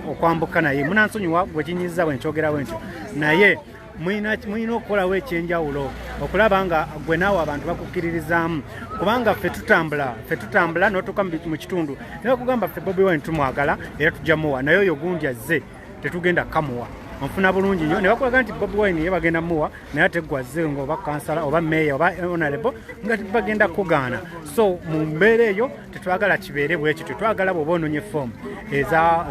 Speaker 2: okwambuka naye munansonyiwa gwe kinyiza bwe nkyogera bwe ntyo naye mulina okukolawo ekyenjawulo okulaba nga gwe naawe abantu bakukkiririzaamu kubanga ffe tutambula n'otuuka mu kitundu naye okugamba ffe Bobi Wine tumwagala era tujja muwa naye oyo gundi azze tetugenda kamuwa onfuna bulungi nnyo ne bakulaga nti Bobi Wine ye bagenda muwa naye ate gwazze nga oba kansala oba meeya oba honorable nga bagenda kugaana so mu mbeera eyo tetwagala kibeere bwe kityo twagala bw'oba ononye foomu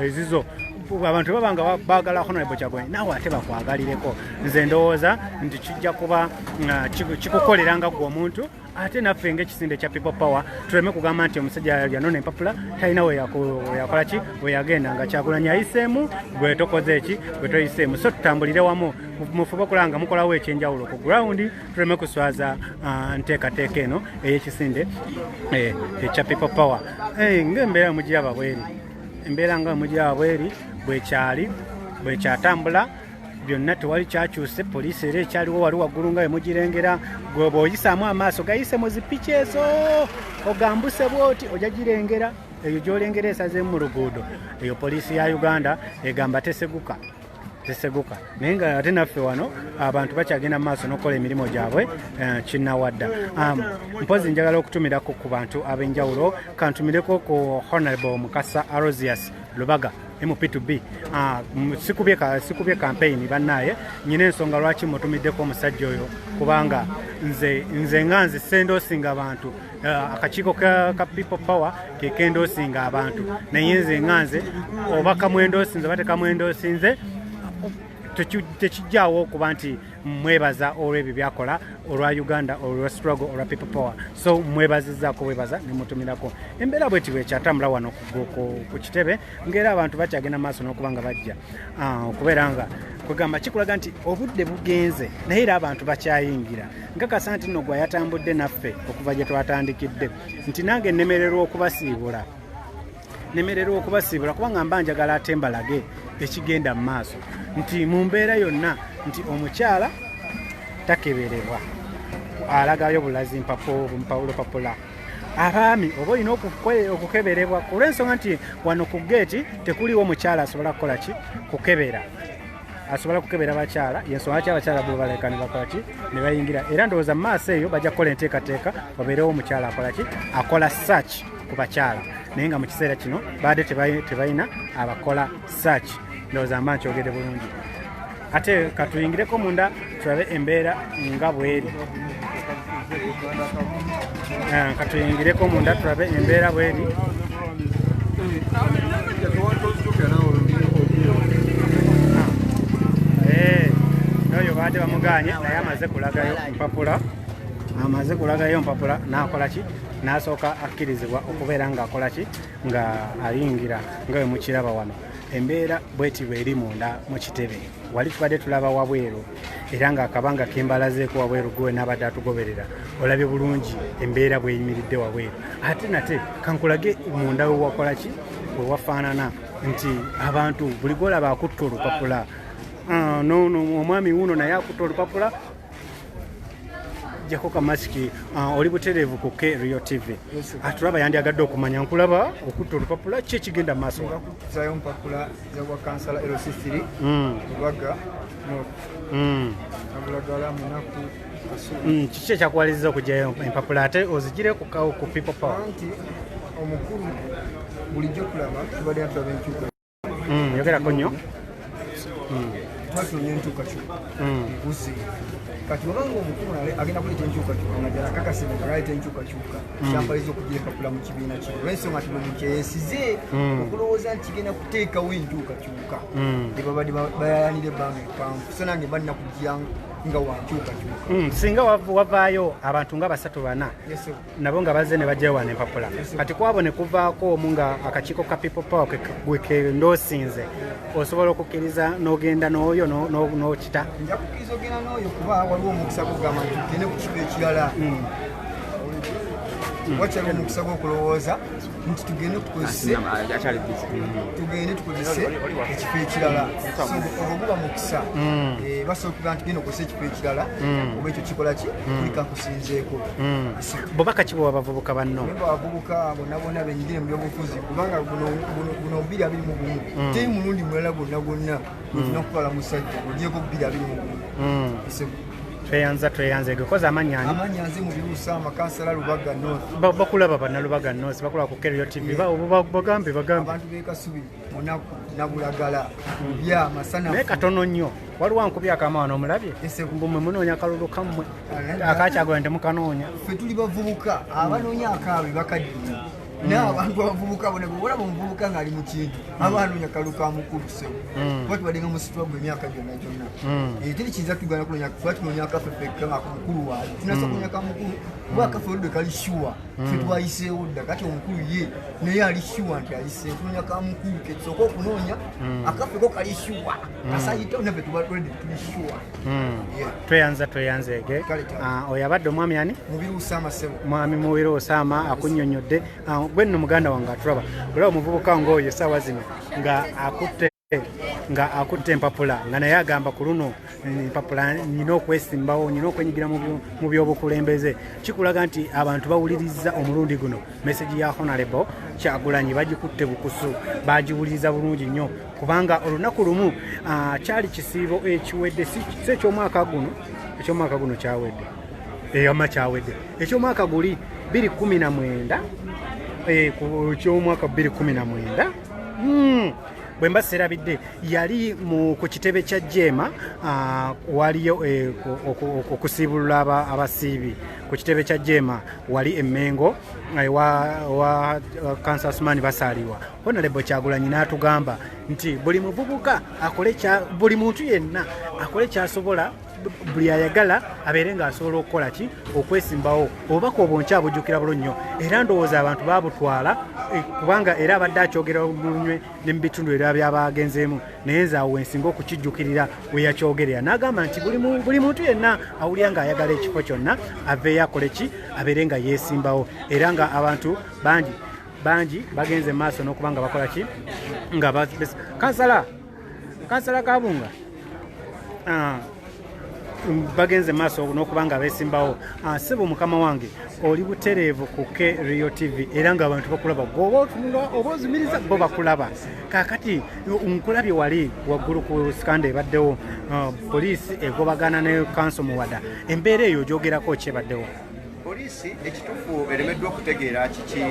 Speaker 2: ezizo abantu babanga baagala Honorable Kyagulanyi naawe ate bakwagalireko nze ndowooza nti kijja kuba kikukoleranga gwe omuntu ate naffe ng'ekisinde kya People Power tuleme kugamba nti omusajja yanona empapula talina weyakola ki weyagenda nga Kyagulanyi ayiseemu gwe tokoze eki gwe toyiseemu so tutambulire wamu mufube okulanga mukolawo ekyenjawulo ku ground tuleme kuswaza nteekateeka eno ey'ekisinde ekya People Power ng'embeera mugiraba bweri embeera nga mugiraba bweri bwekyatambula byonna tewali kyakyuse poliisi era ekyaliwo wali waggulu nga wemugirengera gwe bw'oyisaamu amaaso gayise mu zipiki ezo ogambuse bwoti ojja girengera eyo gy'olengera esazeemu mu luguudo eyo poliisi ya Uganda egamba teseguka naye nga ate naffe wano abantu bakyagenda mu maaso n'okukola emirimu gyabwe kinnawadda mpozi njagala okutumirako ku bantu ab'enjawulo kantumireko ku Honorable Mukasa Arosius Lubaga MP2B sikubye campaign bannaye nyina ensonga lwaki mutumiddeko omusajja oyo kubanga nze nga sendoosinga abantu akakiiko ka People Power kekendoosinga abantu naye nze nga oba kamwendoosinze bate kamwendoosinze tekijjaawo okuba nti mwebaza olw'ebyo byakola olwa Uganda olwa struggle olwa People Power so mwebazizzaako bwebaza nemutumirako embeera bweti bwekyatambula wano ku kitebe ngaera abantu bakyagenda maaso n'okuba nga bajja okubeera nga kwegamba kikulaga nti obudde bugenze naye era abantu bakyayingira nkakasa nti nno gwe yatambudde naffe okuva gye twatandikidde nti nange nnemererwa okubasiibula kubanga mba njagala ate mbalage ekigenda mu maaso nti mu mbeera yonna nti omukyala takeberebwa alagayo bulazi mpapula abaami oba olina okukeberebwa ku lw'ensonga nti wano ku geeti tekuliwo mukyala asobola kukola ki kukebera asobola kukebera bakyala yensonga ki abakyala bwe baleka ne bakola ki ne bayingira era ndowooza mu maaso eyo bajja kukola enteekateeka wabeerewo omukyala akola ki akola search ku bakyala naye nga mu kiseera kino baadde tebalina abakola search ndowooza mba nkyogedde bulungi ate katuyingireko munda tulabe embeera nga bweri katuyingireko munda tulabe embeera bweri n'oyo baadde bamuganye naye amaze kulagayo mpapula n'akola ki n'asooka akkirizibwa okubeera ng'akola ki nga ayingira nga we mukiraba wano embeera bweti bweri munda mu kitebe wali tubadde tulaba wabweru era ng'akabanga kembalazeeko wabweru gwe n'abadde atugoberera olabye bulungi embeera bweyimiridde wabweru ate nate kankulage munda wewakola ki wewafaanana nti abantu buli golaba akutta olupapula omwami wuno naye akutta olupapula jako kamasiki oli butereevu ku Rio TV atulaba yandyagadde okumanya nkulaba okutta olupapula ki ekigenda mu maaso
Speaker 8: zayo mpapula zawa kansala LC3 Lubaga abulagala munaku
Speaker 2: kiki ekyakuwaliriza okugyayo empapula ate ozigire ku people power
Speaker 8: nti omukulu bulijjo kulaba tubadde atulaba enkyuka
Speaker 2: yogerako nnyo
Speaker 8: twatunya enkyukakyuka buzi kati obanga omukulu agenda kuleeta enkyukakyuka nga ddala kakasibwa ngaleeta enkyukakyuka kyampaliza okugira empapula mu kibiina kino olw'ensonga nti bwemukyeyesize okulowooza nti kigenda kuteekawo enkyukakyuka ebabadde bayayanira ebbanga epanvu so nange balina kujja nga wankyukakyuka
Speaker 2: singa wavaayo abantu nga 3-4 nabo nga bazze ne bajjayo wano empapula kati kwabo ne kuvaako omu nga akakiiko ka people power gwekendoosinze osobola okukkiriza n'ogenda n'oyo n'okita
Speaker 8: nja kukkiriza ogenda n'oyo kuba waliwo omukisa gugamba nti tugende ku kifo ekirala wakyaliwo omukisa gw'okulowooza nti tugende tukozese ekifo ekirala olwo guba mukisa basobola okugaa nti tugenda okozesa ekifo ekirala oba ekyo kikola ki kulika nkusinzeeko
Speaker 2: bubaka ki bwe bavubuka banno
Speaker 8: bavubuka bonna bonna benyigire mu byobufuzi kubanga guno 221 teri mulundi mulala gwonna gwonna olina okutwala musajja ogyeko 221
Speaker 2: tweyanze gekoza amanyani
Speaker 8: amanyanze mu biruusa amakansala Lubaga North
Speaker 2: bakulaba bana Lubaga North bakulaba ku Rio TV bagambe
Speaker 8: abantu b'ekasubi munaku nabulagala bya masana
Speaker 2: naye katono nnyo waliwo ankubya akamwana omulabye mbumwe munoonya akalulu kammwe akakyagula nti mukanoonya
Speaker 8: ffe tuli bavubuka abanoonya akaabe bakaddiya n'abantu abavubuka bona bwe olaba omuvubuka ng'ali mu kintu abanoonya kalulu ka mukulu sewo kuba tubadde nga musitwa gwe emyaka gyonna gyonna teri kiyinza tugana kunoonya kuba tunoonya akaffe ffekka nga mukulu waali tunasa kunoonya ka mukulu kuba akaffe oludde kali shuwa ffe twayiseewo dda kati omukulu ye naye ali shuwa nti ayise tunoonya ka mukulu kesooka okunoonya akaffe ko kali shuwa kasayita naffe tubadde tuli shuwa
Speaker 2: tweyanzeege oyo abadde omwami ani
Speaker 8: Mubiru Osama Sebo
Speaker 2: mwami Mubiru Osama akunnyonnyodde gwe nno muganda wange atulaba olaba omuvubuka ng'oyo essaawa zino nga akutte empapula nga naye agamba ku luno empapula nina okwesimbawo nina okwenyigira mu byobukulembeze kikulaga nti abantu bawuliriza omulundi guno meseji ya Honorable Kyagulanyi bagikutte bukusu bagiwuliriza bulungi nnyo kubanga olunaku lumu kyali kisiibo ekiwedde si ekyomwaka guno kyawedde ama kyawedde ekyomwaka guli 2019 kyomwaka 2019 bwe mba serabidde yali ku kitebe kya Jema waliyo okusiibulula abasiibi ku kitebe kya Jema wali Emmengo wa Kansasmani basaaliwa Honorable Kyagulanyi n'atugamba nti buli muvubuka buli muntu yenna akole kyasobola buli ayagala abeere ng'asobola okukola ki okwesimbawo obubaka obwo nkyabujjukira bulo nnyo era ndowooza abantu baabutwala kubanga era abadde akyogera bulunywe ne mu bitundu era byabagenzeemu naye nze awo wensinga okukijjukirira we yakyogerera n'agamba nti buli muntu yenna awulira ng'ayagala ekifo kyonna aveeyo akole ki abeere nga yeesimbawo era nga abantu bangi bagenze mu maaso n'okuba nga bakola ki nga kansala kabunga bagenze maaso n'okuba nga beesimbawo. Ssebo mukama wange oli butereevu ku Rio TV era ng'abantu bakulaba gwoba otunula oba ozimiriza bo bakulaba. Kaakati nkulabye wali waggulu ku sikanda ebaddewo poliisi egobagana ne kanso muwada. Embeera eyo ogyogerako ki ebaddewo?
Speaker 9: Poliisi ekituufu eremeddwa okutegeera kiki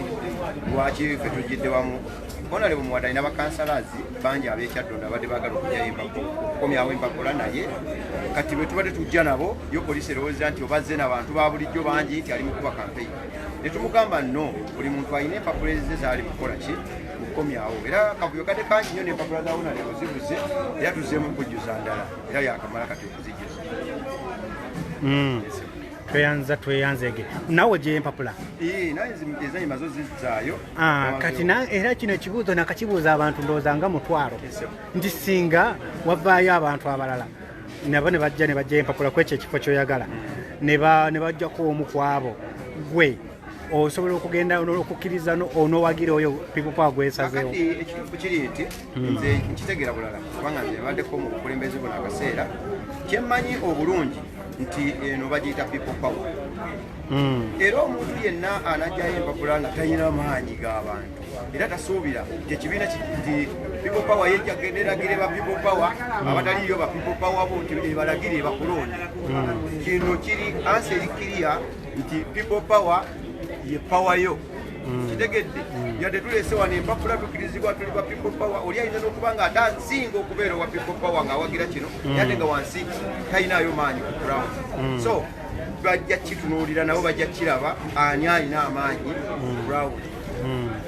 Speaker 9: lwaki ffe tujjidde wamu. Honorable Muwada alina bakansalazi bangi ab'ekyaddondo abadde baagala okukomyawo empapula naye kati bwe tubadde tujja nabo yo poliisi erowooza nti obazze n'abantu ba bulijjo bangi nti ali mu kuba campaign. Ne tumugamba no, buli muntu alina empapula ezize zaali mukukola ki okukomyawo era kavuyo kadde kangi nnyo n'empapula za Honorable zibuze era tuzzeemu okujjuza ndala era yakamala kati okuzijjuza.
Speaker 2: tweyanzege nawe gye empapula
Speaker 9: nazo zizzaayo
Speaker 2: kati era kino ekibuuzo nakakibuuza abantu ndowooza nga mutwalo nti singa wavaayo abantu abalala nabo ne bajja empapula kwekyo ekifo kyoyagala ne bajjako omu ku abo gwe osobola okugenda okukkiriza onowagira oyo people power gwesazeewo.
Speaker 9: Ekifu kiri nti nze nkitegeera bulala kubanga nze baddeko mu bukulembeze buno akaseera kyemmanyi obulungi nti eno bagiyita people power. Era omuntu yenna anajjayo empapula nga talina maanyi g'abantu era tasuubira ekibiina nti people power yejjagenderagire ba people power abataliyo ba people power bo nti ebalagire bakulonde. Kino kiri ansi erikiriya nti people power ye power yo. Kitegedde yadde tulese wano empapula tukkirizibwa tuli ba people power oli ayinza n'okuba nga ate asinga okubeera owa people power ng'awagira kino yadde nga wansi talinayo maanyi ku ground. So bajja kitunuulira nabo bajja kiraba ani alina amaanyi ku ground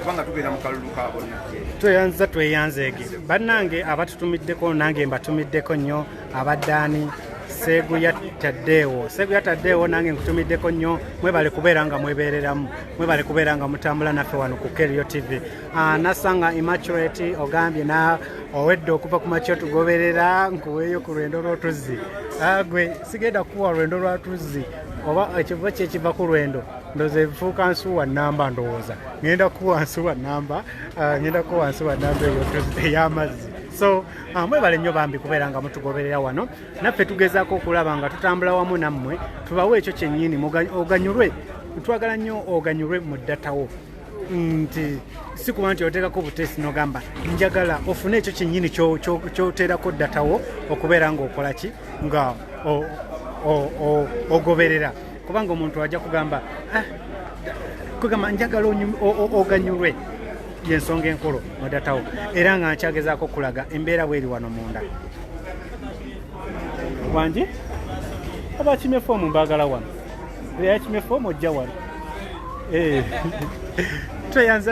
Speaker 9: kubanga tugenda mu kalulu ka bonna.
Speaker 2: Tweyanzeege bannange abatutumiddeko nange mbatumiddeko nnyo abaddaani Seegu yataddeewo nange nkutumiddeko nnyo mwebale kubeera nga mwebeereramu mwebale kubeera nga mutambula naffe wano ku Rio TV. Nasanga Immaculate ogambye owedde okuva ku makyo tugoberera nkuweeyo ku lwendo lw'otuzzi. Gwe sigenda kuwa lwendo lwa tuzzi oba ekiva kyekiva ku lwendo ndoze ebifuuka nsuwa namba ndowooza ngenda kuwa nsuwa namba ey'amazzi. So mwebale nnyo bambi kubeera nga mutugoberera wano naffe tugezaako okulaba nga tutambula wamu nammwe tubawe ekyo kyennyini oganyulwe. Twagala nnyo oganyulwe mu ddatawo nti si kuba nti oteekako buteesi n'ogamba njagala ofune ekyo kyennyini kyoteerako ddatawo okubeera ng'okola ki nga ogoberera kubanga omuntu ajja kugamba njagala oganyulwe yensonga enkulu mu ddatawo era nga nkyagezaako okulaga embeera bweri wano munda wangi oba kimye foomu mbaagala wano era kimye foomu ojja wano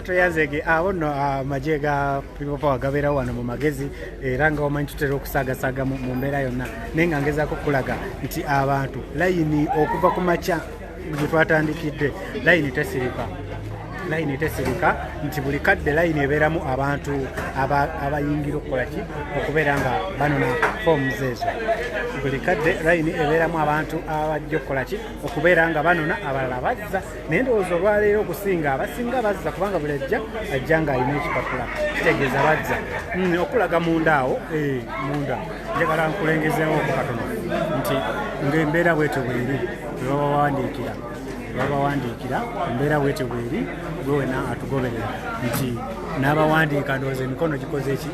Speaker 2: tweyanzege awo nno amagye ga people power gabeera wano mu magezi era nga omanyi tutera okusaagasaga mu mbeera yonna naye nga ngezaako okulaga nti abantu layini okuva ku makya gye twatandikidde layini tesirika nti buli kadde layini ebeeramu abantu abayingira okukola ki okubeera nga banona forms ezo. Buli kadde layini ebeeramu abantu abajja okukola ki okubeera nga banona abalala bazza naye ndowooza olwaleero okusinga abasinga bazza kubanga buli ajja ng'alina ekipapula kitegeeza bazza okulaga mundaawo munda njagala nkulengezeewo katono nti ng'embeera bwetyo bweri babawandiikira embeera bwetyo bweri gwe wena atugoberera nti n'abawandiika ndowooza emikono gikoze eki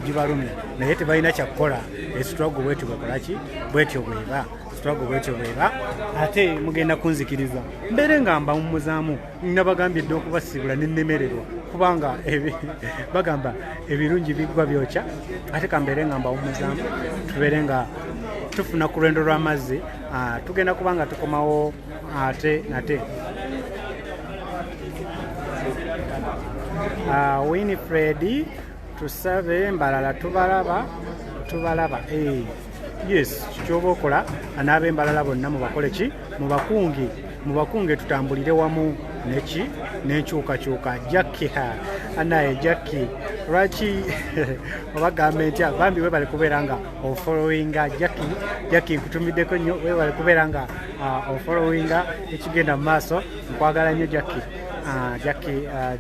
Speaker 2: gibalumya naye tebalina kyakukola esitwago bwetyo bwekolaki bwetyo bweba ate mugenda kunzikiriza mbeere nga mbamumuzaamu nabagambye dde okubasibula nennemererwa kubanga bagamba ebirungi biggwa byokya ate kambeere nga mbawumuzaamu tubeere nga tufuna ku lwendo lw'amazzi tugenda kubanga tukomawo ate Winifred tusabe mbalala tubalaba yes kyoba okola n'ab'embalala bonna mubakole ki mubakunge tutambulire wamu n'enkyukakyuka Jackie anaye Jackie lwaki obagambe ntya bambi webale kubeera nga ofollowinga Jackie nkutumiddeko nnyo webale kubeera nga ofollowinga ekigenda mu maaso nkwagala nnyo Jackie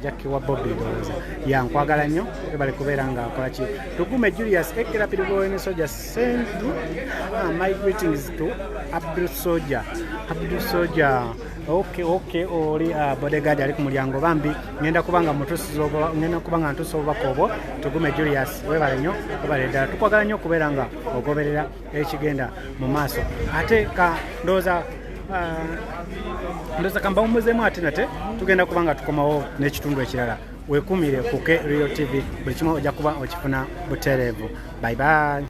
Speaker 2: Jackie wa Bobby ndowooza yankwagala nnyo webale kubeera nga akola ki Tugume Julius Ekerapid Bowen Soldier send my greetings to Abdul Soldier okay oli bodyguard ali ku mulyango bambi ngenda kubanga ntuusa obubaka obwo Tugume Julius webale nnyo webale ddala tukwagala nnyo okubeera nga ogoberera ekigenda mu maaso ate ndowooza kamba umuzeemu ate nate tugenda kubanga tukomawo n'ekitundu ekirala weekuumire ku Real TV buli kimu ojja kuba okifuna butereevu. Bye bye.